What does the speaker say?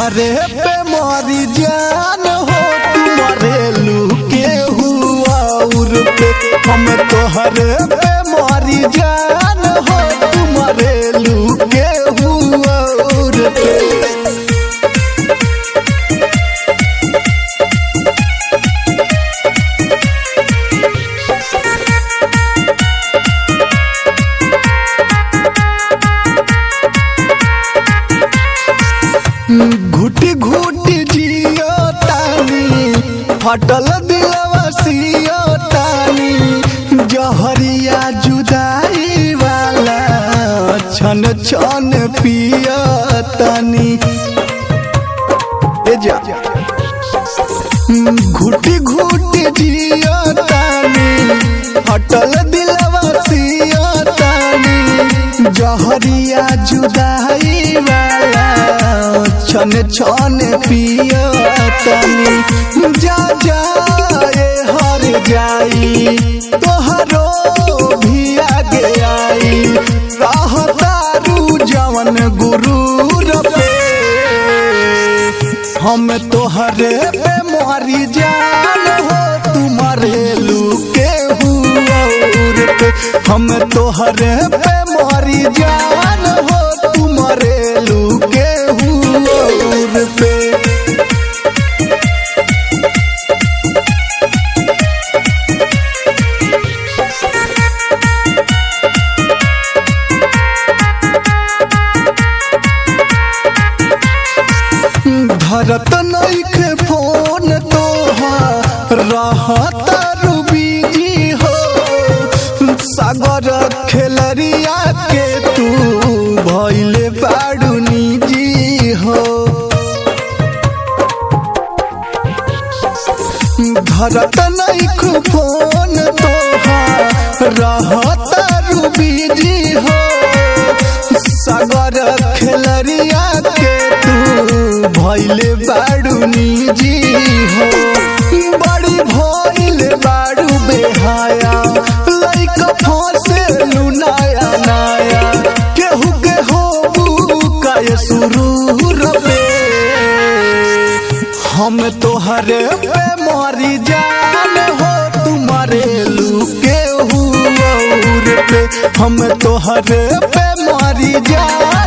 तोहरे पे मारी जान हो तुम्हारे लुके हुआ उर पे हम तोहरे पे मारी जान हो तुम्हारे लुके हुआ उर पे। घुटी घुटी जियो तानी फटल दिलवा सियो तानी जहरिया जुदाई वाला छन छन पियो तानी ए जा घुटी घुटी जियो तानी फटल दिलवा सियो तानी जहरिया जुदाई वाला छन छन पियो तनी जा जाए हर जाई तोहरो भी आगे आई रहतारू जवन गुरूर पे हम तोहरे पे मारी जान हो तुम्हारे लुके हुआ पे हम तोहरे पे मारी जान हो तुम्हारे लुके हुआ पे। धरत नइखे फोन तोहार रहत बिजी हो सागर खेलरिया के तू भइले बाड़ू निजी हो धरत नइखे फोन तोहार रहत बिजी हो सागर खेलरिया के तू भइले बाड़ू निजी हो बड़ी भइले बाड़ू बेहाया लइका फंसे लुनाया नाया केहू के होबू काए सुरूर पे हम तोहरे पे मारी जान हो तुम्हारे लुके हुआ पे हम तोहरे पे मारी जान